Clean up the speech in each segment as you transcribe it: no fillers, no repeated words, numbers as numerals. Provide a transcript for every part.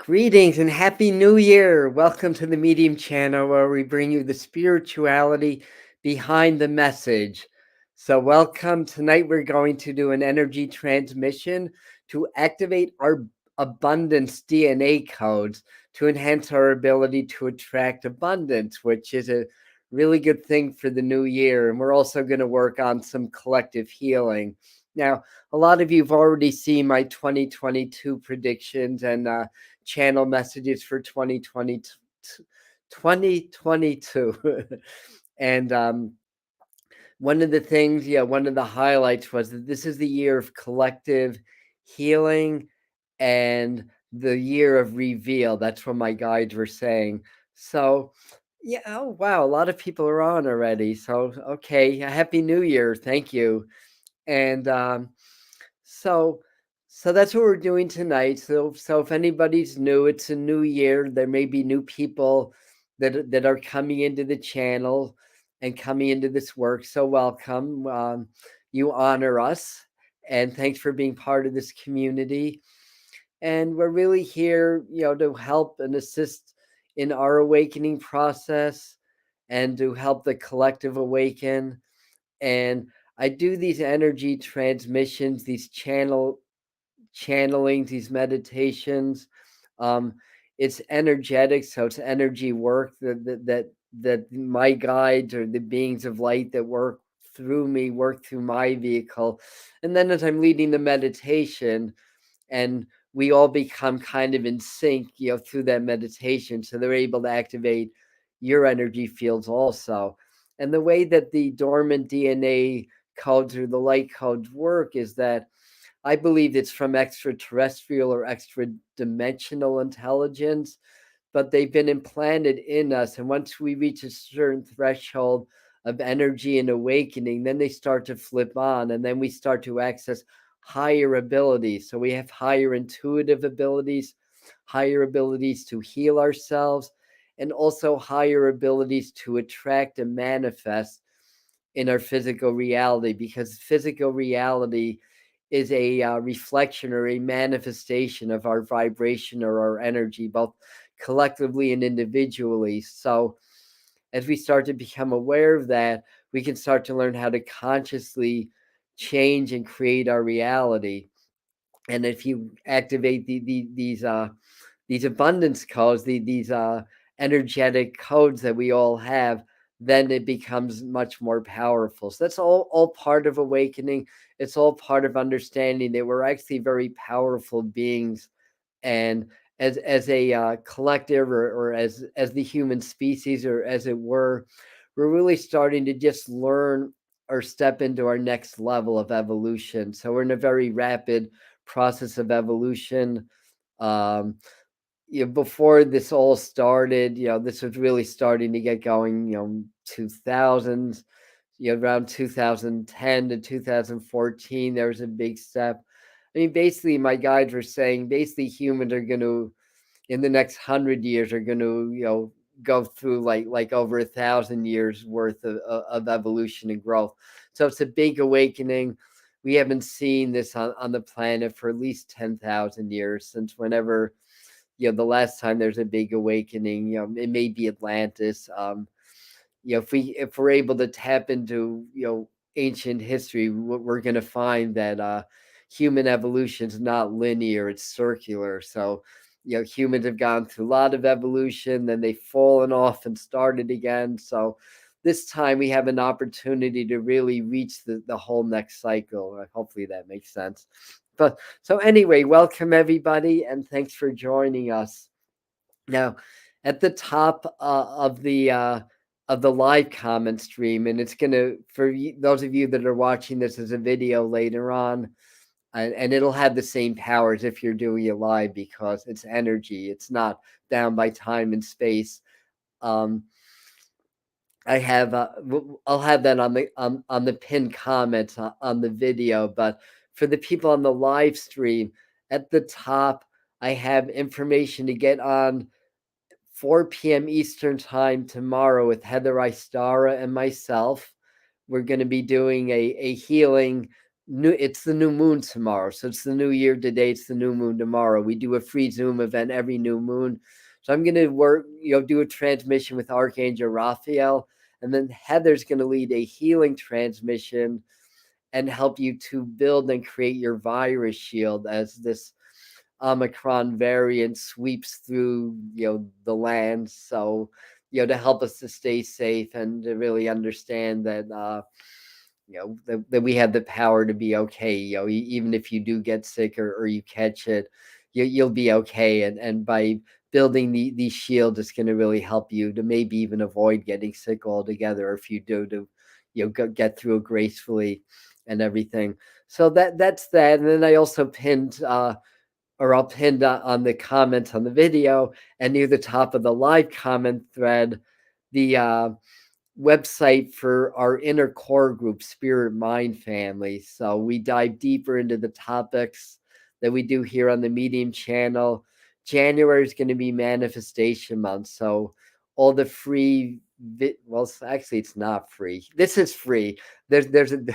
Greetings and Happy New Year! Welcome to the Medium channel where we bring you the spirituality behind the message. So, welcome. Tonight we're going to do an energy transmission to activate our abundance DNA codes to enhance our ability to attract abundance, which is a really good thing for the new year. And we're also going to work on some collective healing. Now, a lot of you have already seen my 2022 predictions and channel messages for 2022. And one of the things, one of the highlights was that this is the year of collective healing and the year of reveal. That's what my guides were saying. So, yeah, oh wow, a lot of people are on already. So, okay, Happy New Year. Thank you. And so so that's what we're doing tonight. So if anybody's new, it's a new year. There may be new people that are coming into the channel and coming into this work. So welcome. You honor us, and thanks for being part of this community. And we're really here, to help and assist in our awakening process and to help the collective awaken. And I do these energy transmissions, these channeling, these meditations. Um, it's energetic, so it's energy work that my guides or the beings of light that work through me work through my vehicle. And then as I'm leading the meditation, and we all become kind of in sync, through that meditation. So they're able to activate your energy fields also. And the way that the dormant DNA codes or the light codes work is that I believe it's from extraterrestrial or extra dimensional intelligence, but they've been implanted in us. And once we reach a certain threshold of energy and awakening, then they start to flip on, and then we start to access higher abilities. So we have higher intuitive abilities, higher abilities to heal ourselves, and also higher abilities to attract and manifest in our physical reality, because physical reality is a reflection or a manifestation of our vibration or our energy, both collectively and individually. So, as we start to become aware of that, we can start to learn how to consciously change and create our reality. And if you activate these abundance codes, these energetic codes that we all have, then it becomes much more powerful. So that's all part of awakening. It's all part of understanding that we're actually very powerful beings, and as a collective, or as the human species, or as it were, we're really starting to just learn or step into our next level of evolution. So we're in a very rapid process of evolution. um, Before this all started, this was really starting to get going, 2000s, around 2010 to 2014, there was a big step. I mean, basically, my guides were saying basically humans are going to, in the next 100 years, are going to, go through like over 1,000 years worth of evolution and growth. So it's a big awakening. We haven't seen this on the planet for at least 10,000 years, since whenever, the last time there's a big awakening, it may be Atlantis. If we're able to tap into, ancient history, we're going to find that human evolution is not linear; it's circular. So, humans have gone through a lot of evolution, then they've fallen off and started again. So, this time we have an opportunity to really reach the whole next cycle. Hopefully that makes sense. But so anyway, welcome everybody, and thanks for joining us. Now, at the top of the live comment stream, and it's gonna, for those of you that are watching this as a video later on, and it'll have the same powers if you're doing it live, because it's energy. It's not bound by time and space. Um, I have I'll have that on the pinned comments on the video, but for the people on the live stream, at the top I have information to get on 4 p.m. Eastern time tomorrow with Heather Istara and myself. We're going to be doing a healing it's the new moon tomorrow. So it's the new year today, it's the new moon tomorrow. We do a free Zoom event every new moon. So I'm gonna work, do a transmission with Archangel Raphael, and then Heather's gonna lead a healing transmission and help you to build and create your virus shield as this Omicron variant sweeps through, the land. So, to help us to stay safe and to really understand that, that we have the power to be okay. Even if you do get sick or you catch it, you'll be okay. And by building these shields, it's going to really help you to maybe even avoid getting sick altogether. If you do, to get through it gracefully and everything. So that's that. And then I also pinned or I'll pin on the comments on the video and near the top of the live comment thread the website for our inner core group, Spirit Mind Family. So we dive deeper into the topics that we do here on the Medium channel. January is going to be manifestation month. So all the free well, actually it's not free. This is free. There's a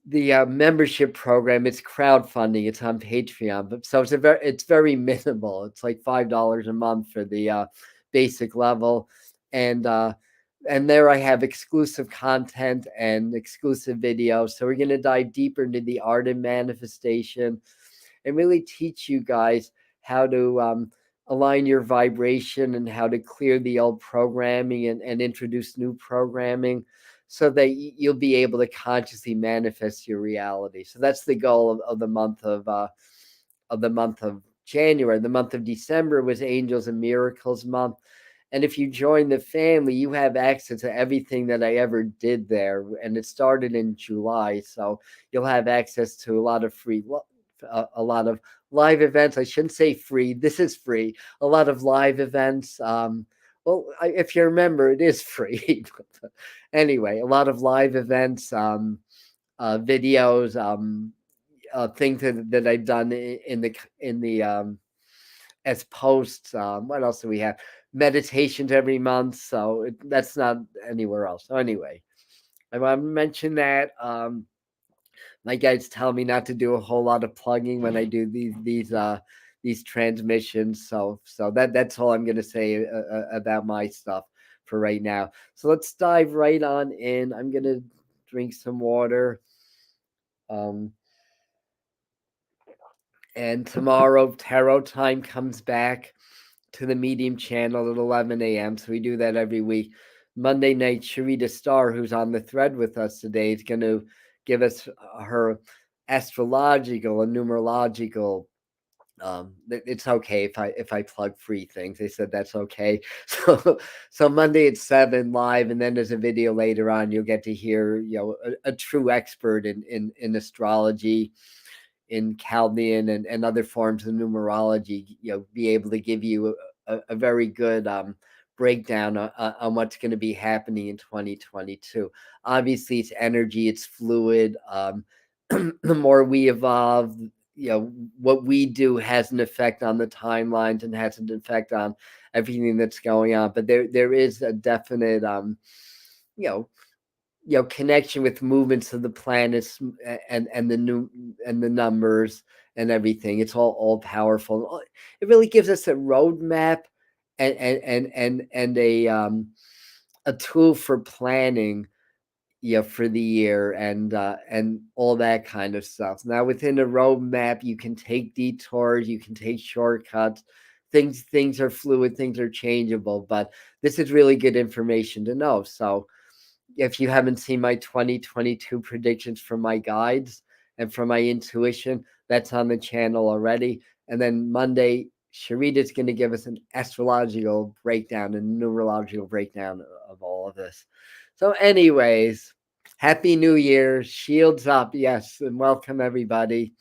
the membership program. It's crowdfunding. It's on Patreon, but so it's very minimal. It's like $5 a month for the basic level, and there I have exclusive content and exclusive videos. So we're gonna dive deeper into the art of manifestation and really teach you guys how to align your vibration and how to clear the old programming and introduce new programming so that you'll be able to consciously manifest your reality. So that's the goal of the month of January. The month of December was Angels and Miracles month. And if you join the family, you have access to everything that I ever did there. And it started in July. So you'll have access to a lot of a lot of live events. I shouldn't say free. This is free. A lot of live events. Well, if you remember, it is free. Anyway, a lot of live events, videos, things that I've done in the as posts. What else do we have? Meditations every month. So that's not anywhere else. So anyway, I want to mention that. My guides tell me not to do a whole lot of plugging when I do these transmissions. So that's all I'm gonna say about my stuff for right now. So let's dive right on in. I'm gonna drink some water. Um, and tomorrow tarot time comes back to the Medium channel at 11 a.m. So we do that every week. Monday night, Sharita Starr, who's on the thread with us today, is going to give us her astrological and numerological. It's okay if I plug free things. They said that's okay. So Monday at 7 live, and then there's a video later on. You'll get to hear a true expert in astrology, in Chaldean and other forms of numerology, be able to give you a very good breakdown on what's going to be happening in 2022. Obviously, it's energy, it's fluid. The more we evolve, what we do has an effect on the timelines and has an effect on everything that's going on. But there is a definite, you know, connection with movements of the planets and the new and the numbers and everything. It's all powerful. It really gives us a roadmap and a tool for planning, for the year and all that kind of stuff. Now within a roadmap, you can take detours, you can take shortcuts. Things are fluid, things are changeable, but this is really good information to know. So if you haven't seen my 2022 predictions from my guides and from my intuition, that's on the channel already. And then Monday, Sharita's going to give us an astrological breakdown and neurological breakdown of all of this. So, anyways, Happy New Year. Shields up, yes, and welcome everybody.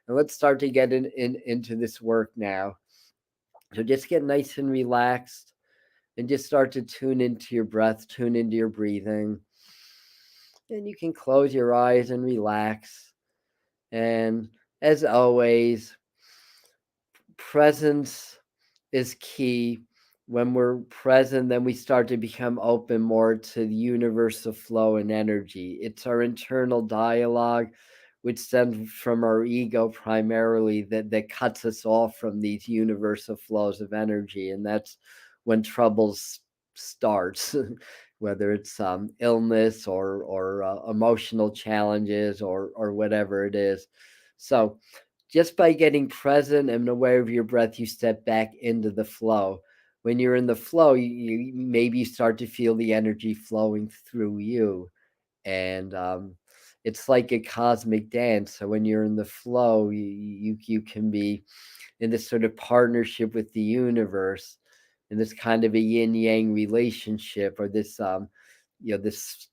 And let's start to get into this work now. So just get nice and relaxed and just start to tune into your breath, tune into your breathing. And you can close your eyes and relax. And as always, presence is key. when we're present, then we start to become open more to the universal flow and energy. It's our internal dialogue, which stems from our ego primarily, that cuts us off from these universal flows of energy. And that's when troubles starts, whether it's illness or emotional challenges or whatever it is. So just by getting present and aware of your breath, you step back into the flow. When you're in the flow, you maybe start to feel the energy flowing through you, and it's like a cosmic dance. So when you're in the flow, you can be in this sort of partnership with the universe, in this kind of a yin yang relationship, or this this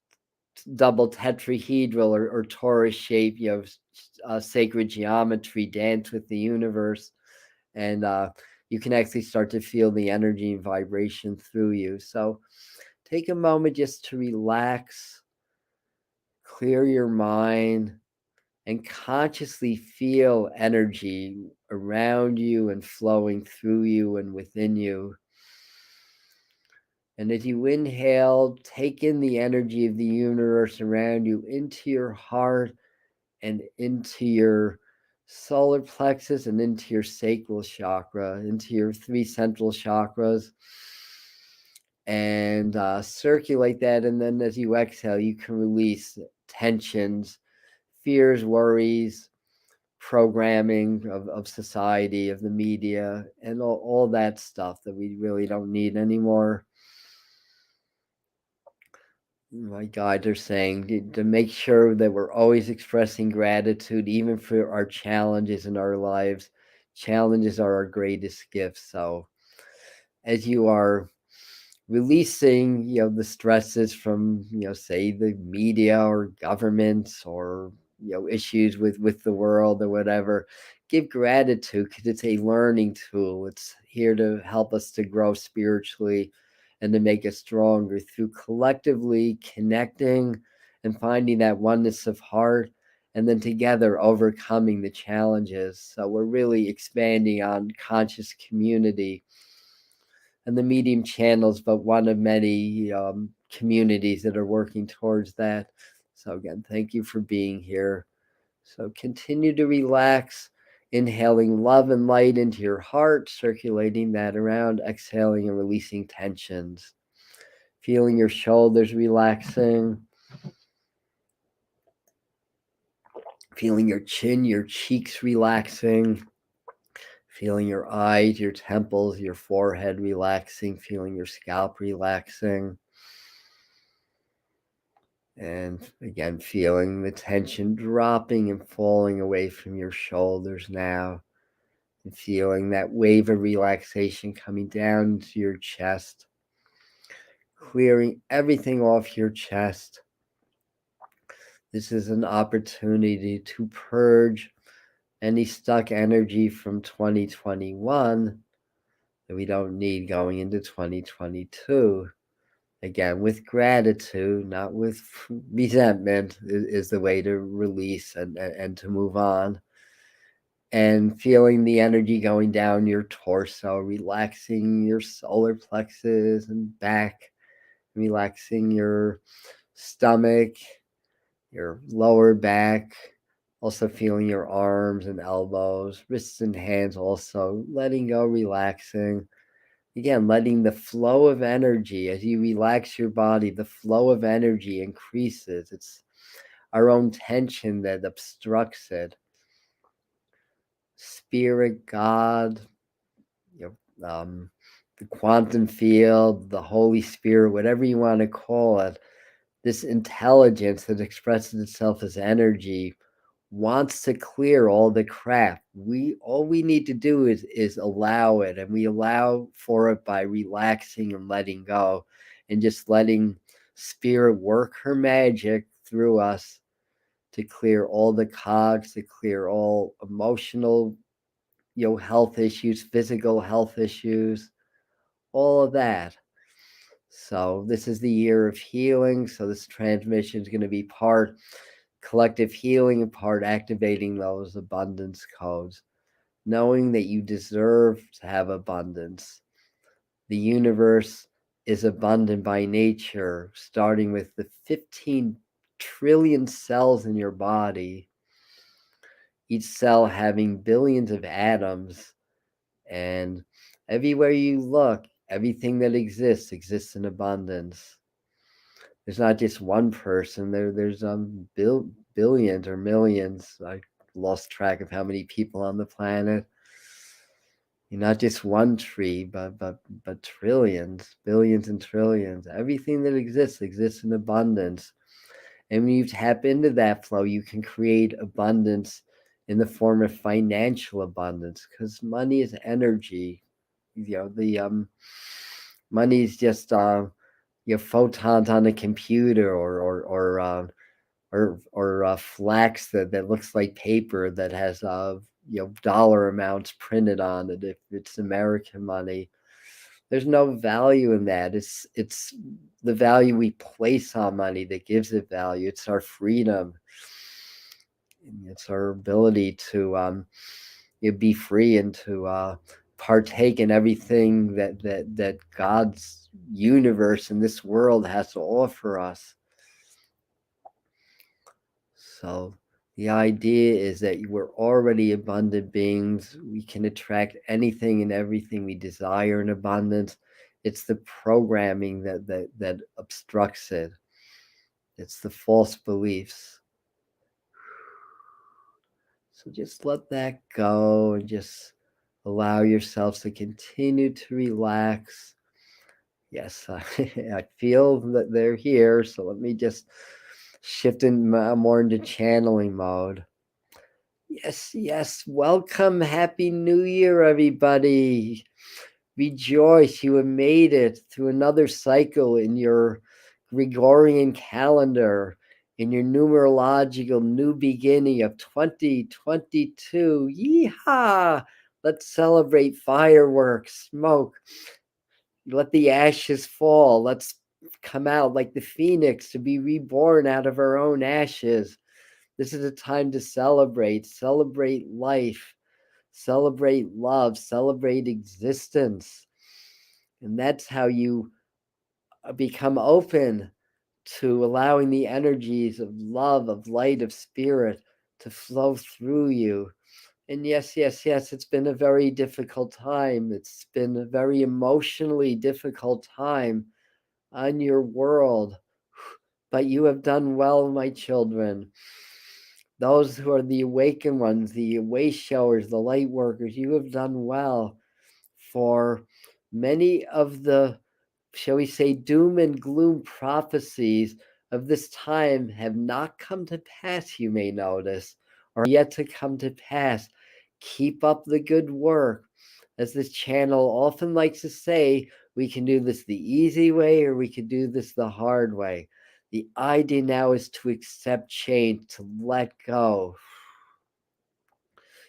double tetrahedral or torus shape, sacred geometry dance with the universe, and you can actually start to feel the energy and vibration through you. So take a moment just to relax, clear your mind, and consciously feel energy around you and flowing through you and within you. And as you inhale, take in the energy of the universe around you into your heart and into your solar plexus and into your sacral chakra, into your three central chakras, and circulate that. And then as you exhale, you can release tensions, fears, worries, programming of society, of the media, and all that stuff that we really don't need anymore. My guides are saying to make sure that we're always expressing gratitude, even for our challenges in our lives. Challenges are our greatest gifts. So, as you are releasing, the stresses from, say the media or governments or issues with the world or whatever, give gratitude, because it's a learning tool. It's here to help us to grow spiritually and to make us stronger through collectively connecting and finding that oneness of heart, and then together overcoming the challenges. So we're really expanding on conscious community, and the medium channels, but one of many communities that are working towards that. So again, thank you for being here. So continue to relax, inhaling love and light into your heart, circulating that around, exhaling and releasing tensions. Feeling your shoulders relaxing, feeling your chin, your cheeks relaxing, feeling your eyes, your temples, your forehead relaxing, feeling your scalp relaxing. And again, feeling the tension dropping and falling away from your shoulders now. And feeling that wave of relaxation coming down to your chest, clearing everything off your chest. This is an opportunity to purge any stuck energy from 2021 that we don't need going into 2022. Again, with gratitude, not with resentment, is the way to release and to move on. And feeling the energy going down your torso, relaxing your solar plexus and back, relaxing your stomach, your lower back, also feeling your arms and elbows, wrists and hands, also letting go, relaxing. Again, letting the flow of energy, as you relax your body, the flow of energy increases. It's our own tension that obstructs it. Spirit, God, the quantum field, the Holy Spirit, whatever you want to call it, this intelligence that expresses itself as energy wants to clear all the crap. All we need to do is allow it, and we allow for it by relaxing and letting go, and just letting spirit work her magic through us to clear all the cogs, to clear all emotional, health issues, physical health issues, all of that. So this is the year of healing. So this transmission is going to be part collective healing and part activating those abundance codes, knowing that you deserve to have abundance. The universe is abundant by nature, starting with the 15 trillion cells in your body, each cell having billions of atoms. And everywhere you look, everything that exists in abundance. There's not just one person. There's billions or millions. I lost track of how many people on the planet. You're not just one tree, but trillions, billions and trillions. Everything that exists in abundance. And when you tap into that flow, you can create abundance in the form of financial abundance, because money is energy. The money is just photons on a computer, or flax that looks like paper that has dollar amounts printed on it. If it's American money, there's no value in that. It's the value we place on money that gives it value. It's our freedom. It's our ability to be free and to partake in everything that God's universe and this world has to offer us. So the idea is that we're already abundant beings. We can attract anything and everything we desire in abundance. It's the programming that obstructs it. It's the false beliefs. So just let that go and just allow yourselves to continue to relax. Yes, I feel that they're here. So let me just shift in more into channeling mode. Yes, yes. Welcome. Happy New Year, everybody. Rejoice. You have made it through another cycle in your Gregorian calendar, in your numerological new beginning of 2022. Yeehaw! Let's celebrate fireworks, smoke. Let the ashes fall. Let's come out like the phoenix to be reborn out of our own ashes. This is a time to celebrate life, celebrate love, celebrate existence. And that's how you become open to allowing the energies of love, of light, of spirit to flow through you. And yes, yes, yes, it's been a very difficult time. It's been a very emotionally difficult time on your world. But you have done well, my children. Those who are the awakened ones, the way showers, the light workers, you have done well. For many of the, shall we say, doom and gloom prophecies of this time have not come to pass, you may notice, or yet to come to pass. Keep up the good work. As this channel often likes to say, we can do this the easy way or we can do this the hard way. The idea now is to accept change, to let go.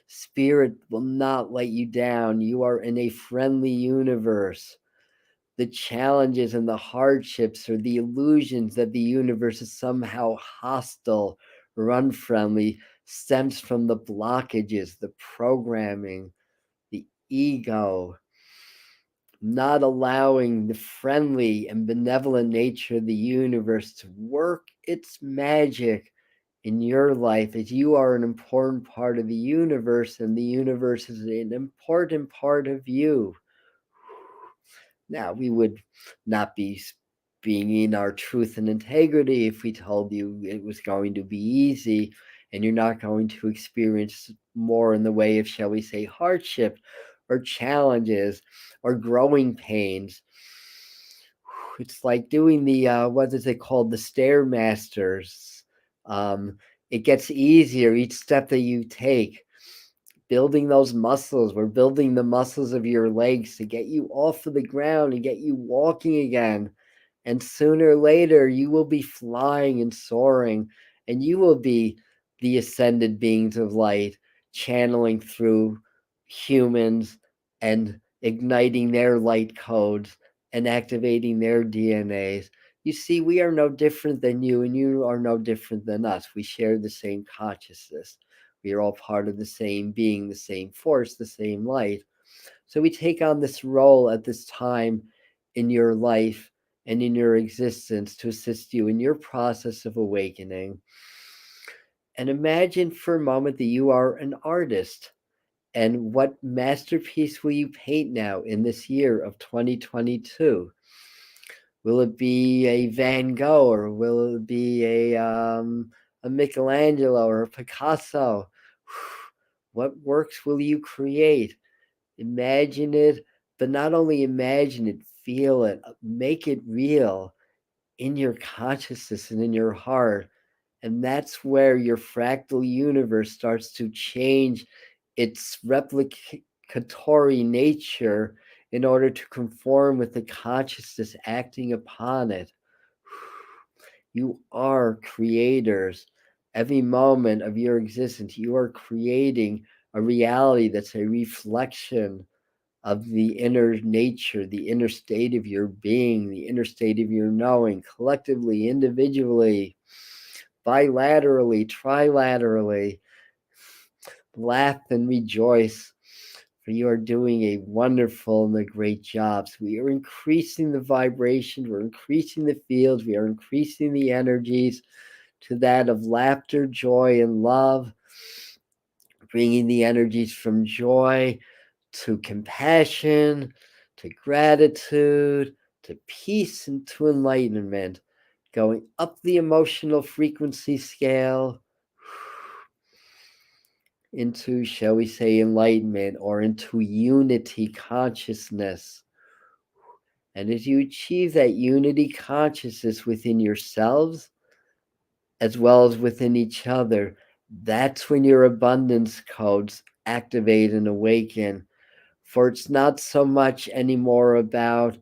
Spirit will not let you down. You are in a friendly universe. The challenges and the hardships or the illusions that the universe is somehow hostile or unfriendly stems from the blockages, the programming, the ego, not allowing the friendly and benevolent nature of the universe to work its magic in your life, as you are an important part of the universe and the universe is an important part of you. Now, we would not be being in our truth and integrity if we told you it was going to be easy and you're not going to experience more in the way of, shall we say, hardship or challenges or growing pains. It's like doing the, what is it called? The Stairmasters. It gets easier each step that you take. Building those muscles. We're building the muscles of your legs to get you off of the ground and get you walking again. And sooner or later, you will be flying and soaring, and you will be the ascended beings of light, channeling through humans and igniting their light codes and activating their DNAs. You see, we are no different than you, and you are no different than us. We share the same consciousness. We are all part of the same being, the same force, the same light. So we take on this role at this time in your life and in your existence to assist you in your process of awakening. And imagine for a moment that you are an artist. And what masterpiece will you paint now in this year of 2022? Will it be a Van Gogh, or will it be a Michelangelo or a Picasso? What works will you create? Imagine it, but not only imagine it, feel it, make it real in your consciousness and in your heart. And that's where your fractal universe starts to change its replicatory nature in order to conform with the consciousness acting upon it. You are creators. Every moment of your existence, you are creating a reality that's a reflection of the inner nature, the inner state of your being, the inner state of your knowing, collectively, individually, bilaterally, trilaterally. Laugh and rejoice, for you are doing a wonderful and a great job. So we are increasing the vibration, we're increasing the fields, we are increasing the energies to that of laughter, joy, and love, bringing the energies from joy to compassion, to gratitude, to peace, and to enlightenment, going up the emotional frequency scale into, shall we say, enlightenment, or into unity consciousness. And as you achieve that unity consciousness within yourselves as well as within each other, that's when your abundance codes activate and awaken. For it's not so much anymore about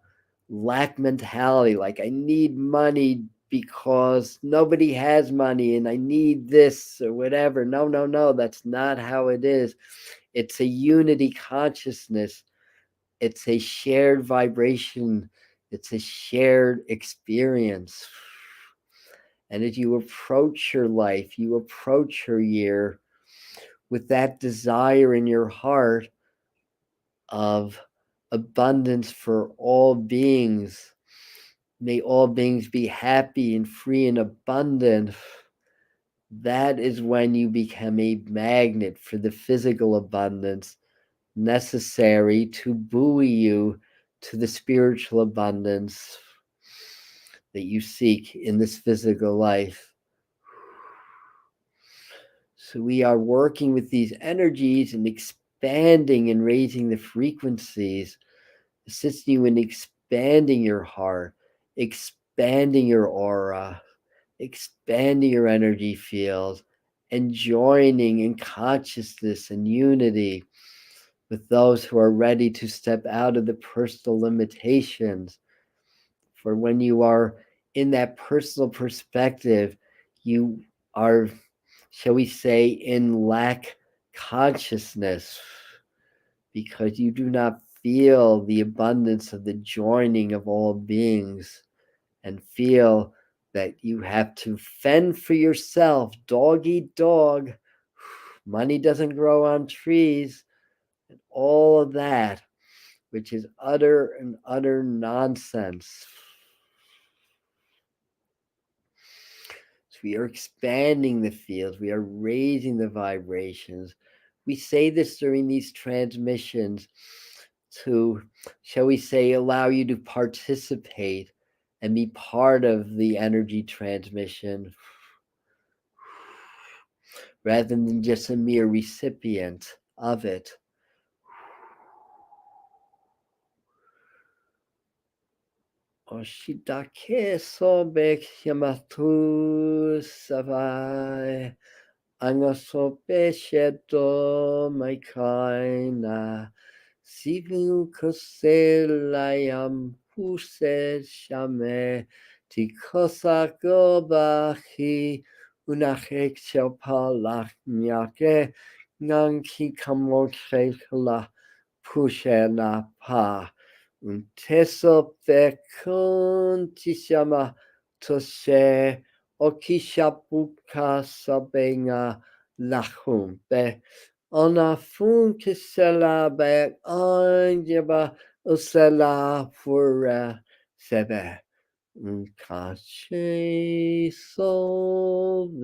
lack mentality, like I need money because nobody has money and I need this or whatever. No, no, no, that's not how it is. It's a unity consciousness, it's a shared vibration, it's a shared experience. And as you approach your life, you approach your year with that desire in your heart of abundance for all beings. May all beings be happy and free and abundant. That is when you become a magnet for the physical abundance necessary to buoy you to the spiritual abundance that you seek in this physical life. So we are working with these energies and expanding and raising the frequencies, assisting you in expanding your heart, expanding your aura, expanding your energy field, and joining in consciousness and unity with those who are ready to step out of the personal limitations. For when you are in that personal perspective, you are, shall we say, in lack consciousness, because you do not feel the abundance of the joining of all beings and feel that you have to fend for yourself, dog eat dog, money doesn't grow on trees, and all of that, which is utter and utter nonsense. So we are expanding the fields, we are raising the vibrations. We say this during these transmissions to, shall we say, allow you to participate and be part of the energy transmission rather than just a mere recipient of it. Oshidake sobek yamatu savai angasope sheto maikaina sivu koselayam puse shame tikosa gobahi unachek chopalach nyake nanki kamokela pushe na pa unteso pekun tishama toshe okishapuka sabenga lahumpe Ona fun kisela back on jeba usela for sebe. Kache solve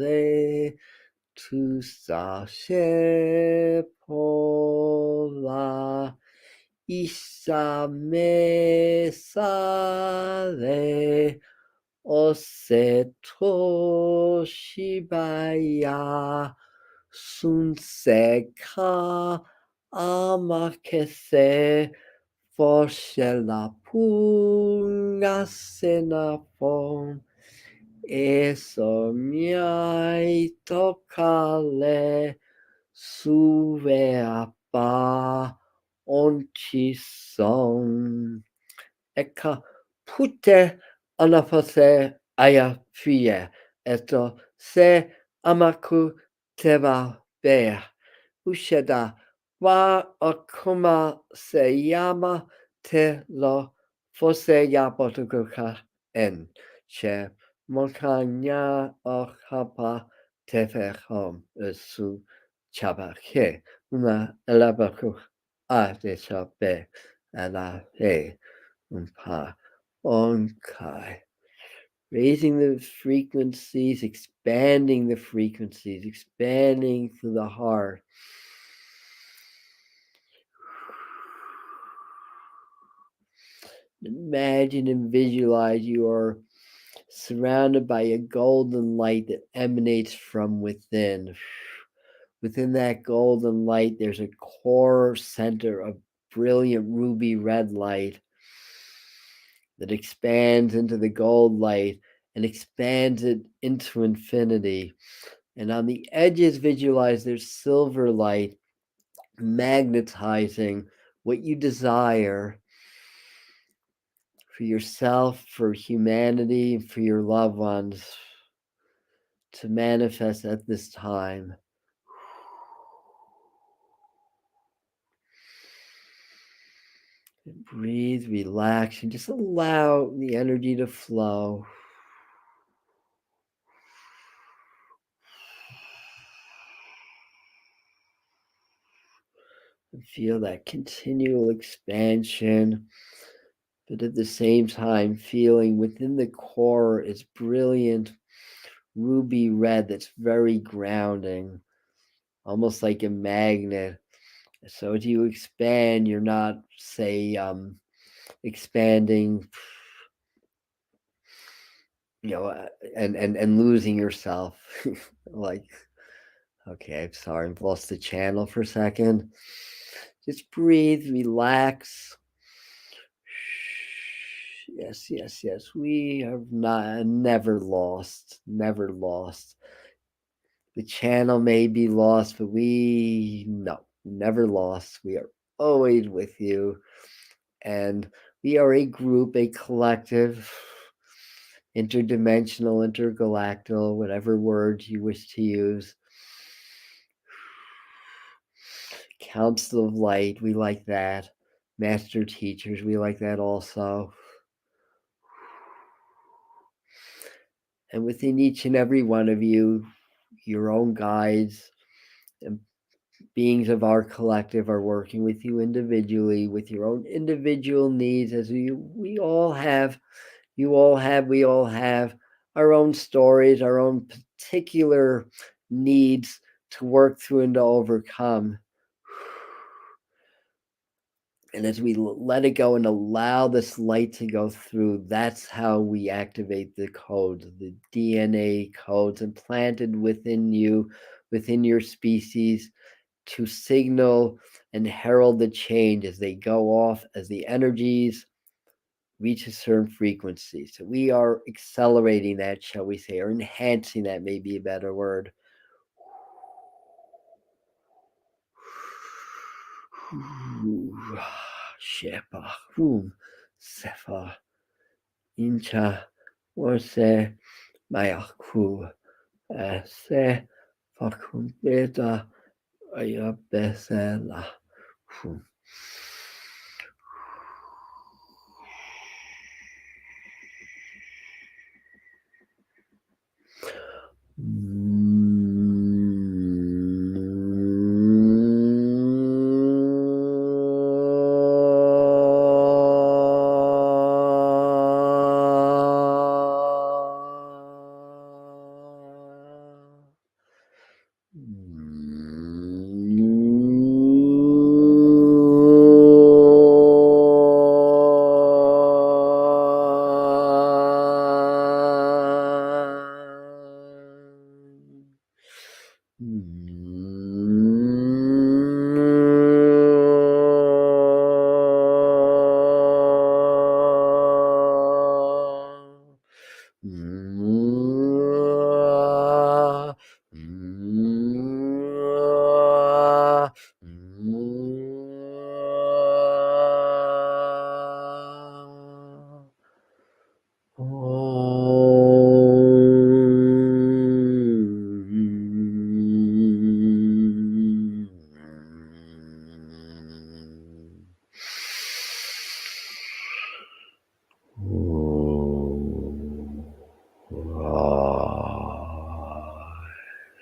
tu sashe pola isa me sale oseto shibaya sunseka amakese foshela punga senapon eso miai tokale suve apa onchi son eka pute anafase aya fie eto se amaku teba bea usheda wa akuma se yama te lo fose yabotukuka en che mokanya okapa tefe hom su chabake una elabaku a de chape ala he unpa onkai. Raising the frequencies, expanding the frequencies, expanding through the heart. Imagine and visualize you are surrounded by a golden light that emanates from within. Within that golden light, there's a core center of brilliant ruby red light that expands into the gold light and expands it into infinity. And on the edges, visualize there's silver light magnetizing what you desire for yourself, for humanity, for your loved ones to manifest at this time. And breathe, relax, and just allow the energy to flow. And feel that continual expansion, but at the same time, feeling within the core is brilliant ruby red that's very grounding, almost like a magnet. So as you expand, you're not, say, expanding, and losing yourself. Like, okay, I'm sorry, I've lost the channel for a second. Just breathe, relax. Yes, yes, yes. We have never lost, never lost. The channel may be lost, but no, never lost. We are always with you. And we are a group, a collective, interdimensional, intergalactal, whatever words you wish to use. Council of Light, we like that. Master Teachers, we like that also. And within each and every one of you, your own guides and beings of our collective are working with you individually, with your own individual needs, as we all have, we all have our own stories, our own particular needs to work through and to overcome. And as we let it go and allow this light to go through, that's how we activate the codes, the DNA codes implanted within you, within your species, to signal and herald the change as they go off, as the energies reach a certain frequency. So we are accelerating that, shall we say, or enhancing that, may be a better word. Shepa, Sefa, Incha, Orse, Mayaku, Se, Fakumbeta, Ayabesela.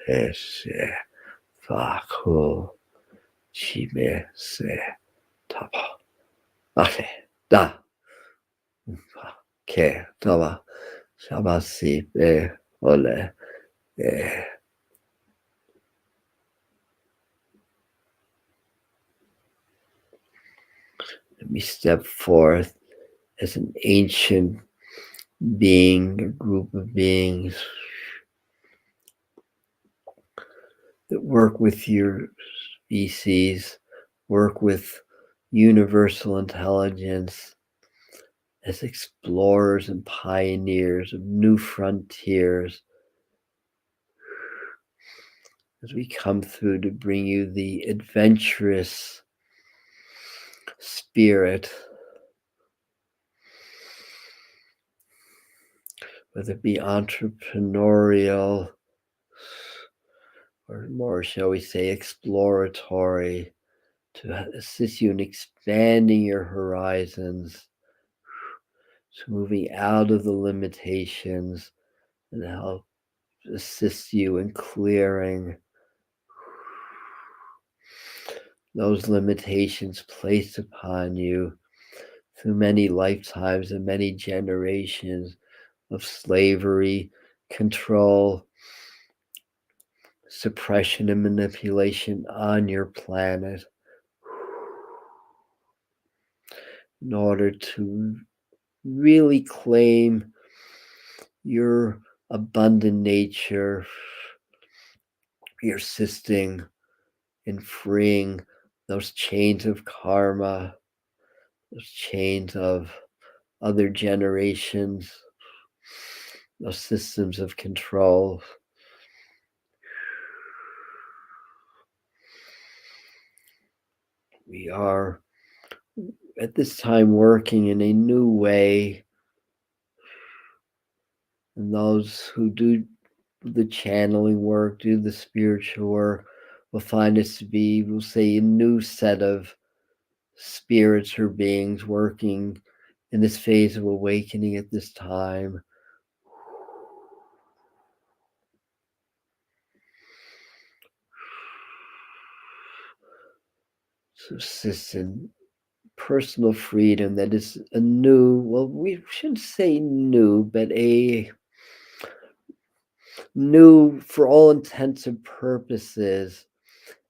ese, faku, chime, se, taba, ate, da, ke, taba, shabasi, be, ole, eh. Let me step forth as an ancient being, a group of beings that work with your species, work with universal intelligence as explorers and pioneers of new frontiers, as we come through to bring you the adventurous spirit, whether it be entrepreneurial or more, shall we say, exploratory, to assist you in expanding your horizons, to moving out of the limitations and help assist you in clearing those limitations placed upon you through many lifetimes and many generations of slavery, control, suppression, and manipulation on your planet, in order to really claim your abundant nature. You're assisting in freeing those chains of karma, those chains of other generations, those systems of control. We are at this time working in a new way, and those who do the channeling work, do the spiritual work, will find us to be, we'll say, a new set of spirits or beings working in this phase of awakening at this time. Subsist in personal freedom that is a new, well, we shouldn't say new, but a new, for all intents and purposes,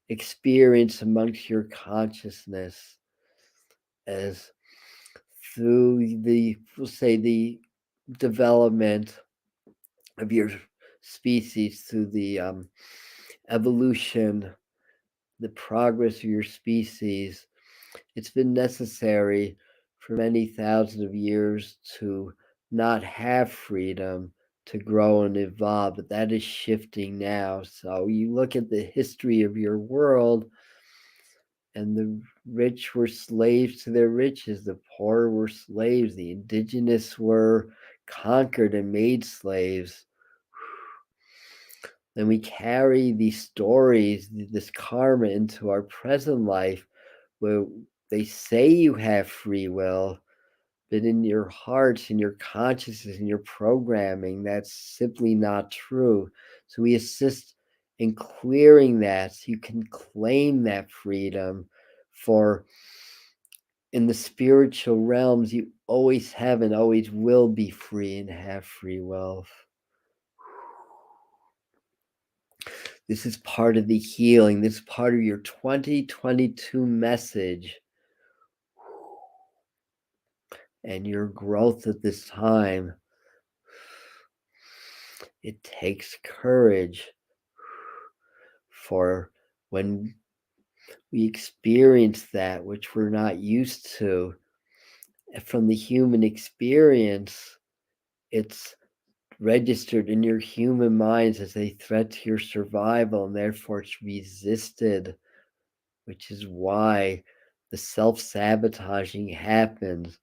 experience amongst your consciousness, as through the, we'll say, the development of your species, through the evolution, the progress of your species. It's been necessary for many thousands of years to not have freedom, to grow and evolve, but that is shifting now. So you look at the history of your world, and the rich were slaves to their riches, the poor were slaves, the indigenous were conquered and made slaves. Then we carry these stories, this karma, into our present life, where they say you have free will, but in your hearts, in your consciousness, in your programming, that's simply not true. So we assist in clearing that so you can claim that freedom. For in the spiritual realms, you always have and always will be free and have free will. This is part of the healing. This is part of your 2022 message and your growth at this time. It takes courage, for when we experience that which we're not used to from the human experience, it's registered in your human minds as a threat to your survival, and therefore it's resisted, which is why the self-sabotaging happens,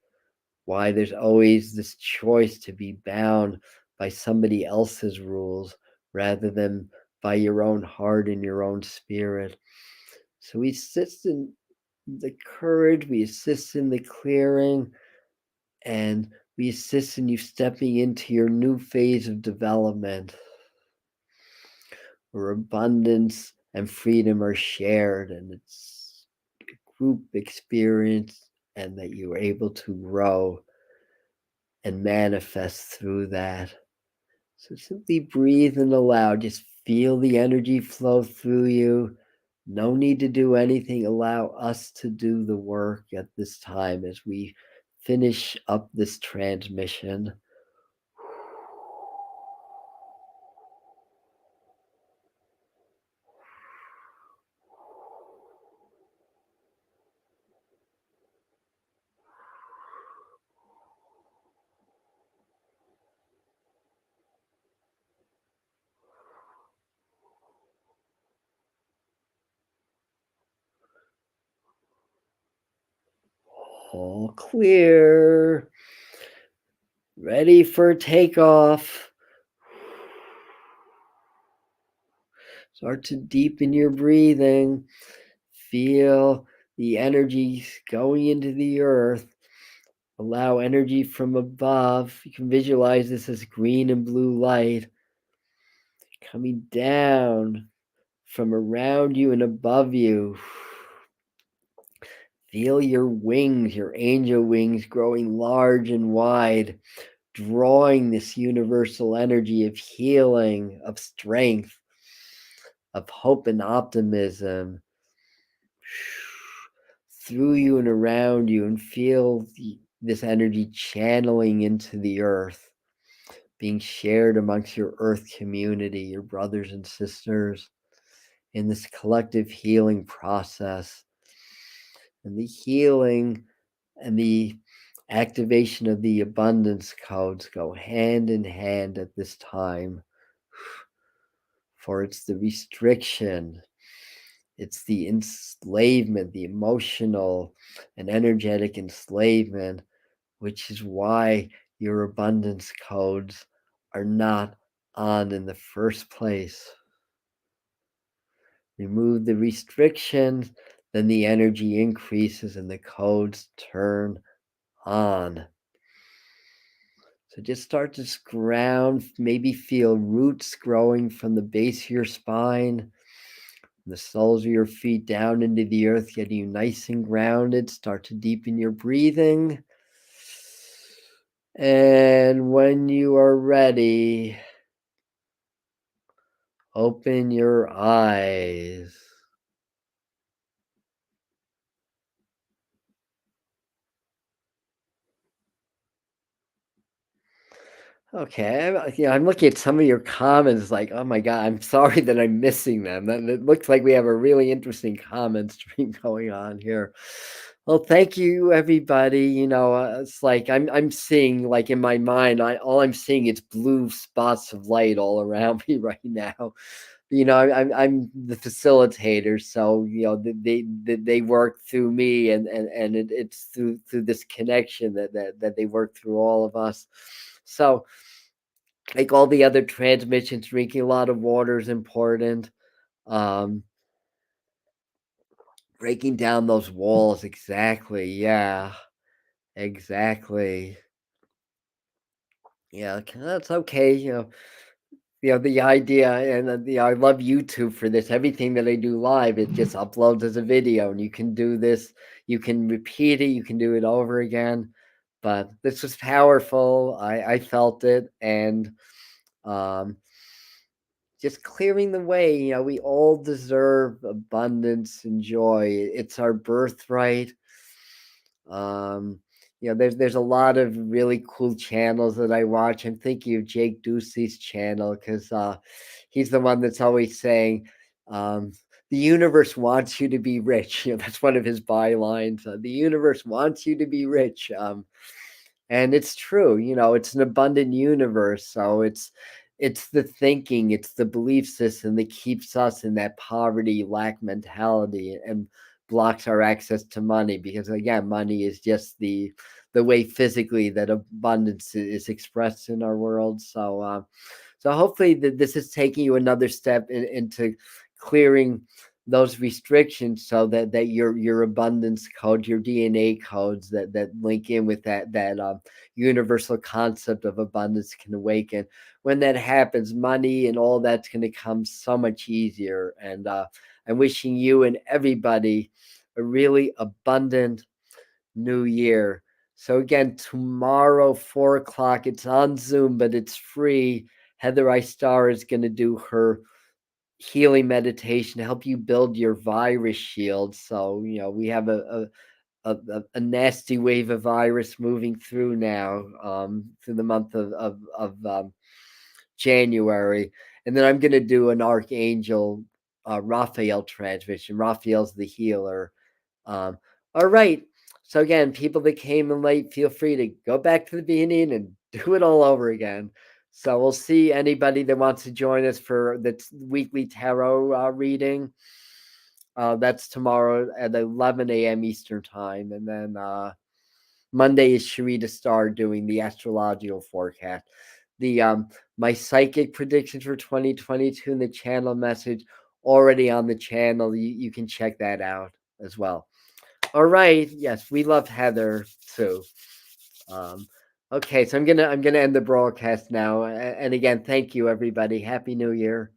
why there's always this choice to be bound by somebody else's rules rather than by your own heart and your own spirit. So we assist in the courage, we assist in the clearing, and we assist in you stepping into your new phase of development. where abundance and freedom are shared, and it's a group experience, and that you are able to grow and manifest through that. So simply breathe and allow. Just feel the energy flow through you. No need to do anything. Allow us to do the work at this time as we finish up this transmission. All clear. Ready for takeoff. Start to deepen your breathing. Feel the energy going into the earth. Allow energy from above. You can visualize this as green and blue light coming down from around you and above you. Feel your wings, your angel wings, growing large and wide, drawing this universal energy of healing, of strength, of hope and optimism through you and around you, and feel this energy channeling into the earth, being shared amongst your earth community, your brothers and sisters, in this collective healing process. And the healing and the activation of the abundance codes go hand in hand at this time. For it's the restriction, it's the enslavement, the emotional and energetic enslavement, which is why your abundance codes are not on in the first place. Remove the restrictions, then the energy increases and the codes turn on. So just start to ground, maybe feel roots growing from the base of your spine, the soles of your feet down into the earth, getting you nice and grounded. Start to deepen your breathing. And when you are ready, open your eyes. Okay, I'm looking at some of your comments like, oh my God, I'm sorry that I'm missing them. It looks like we have a really interesting comment stream going on here. Well, thank you, everybody. It's like I'm seeing, like, in my mind, all I'm seeing is blue spots of light all around me right now. I'm the facilitator, so they work through me, and it's through this connection that they work through all of us. So, like all the other transmissions, drinking a lot of water is important. Um, Breaking down those walls, exactly. Yeah, exactly. Yeah, that's okay. The idea, and I love YouTube for this. Everything that I do live, it just uploads as a video, and you can do this. You can repeat it. You can do it over again. But this was powerful. I felt it, and um, just clearing the way. We all deserve abundance and joy. It's our birthright. Um, there's a lot of really cool channels that I watch. I'm thinking of Jake Ducey's channel because he's the one that's always saying, um, "The universe wants you to be rich." That's one of his bylines. The universe wants you to be rich. And it's true. It's an abundant universe, so it's the thinking, it's the belief system that keeps us in that poverty lack mentality and blocks our access to money, because again, money is just the way physically that abundance is expressed in our world. So hopefully this is taking you another step into clearing those restrictions so that your abundance code, your DNA codes that link in with that universal concept of abundance can awaken. When that happens, money and all that's going to come so much easier. And I'm wishing you and everybody a really abundant new year. So again, tomorrow, 4 o'clock, it's on Zoom, but it's free. Heather I Star is going to do her healing meditation to help you build your virus shield. So, we have a nasty wave of virus moving through now, through the month of January. And then I'm going to do an Archangel Raphael transmission. Raphael's the healer. Um, all right. So again, people that came in late, feel free to go back to the beginning and do it all over again. So we'll see anybody that wants to join us for the weekly tarot reading. That's tomorrow at 11 a.m. Eastern time, and then Monday is Sharita Star doing the astrological forecast. The My psychic predictions for 2022 and the channel message already on the channel. You can check that out as well. All right. Yes, we love Heather too. Um, okay, so I'm gonna end the broadcast now. And again, thank you everybody. Happy New Year.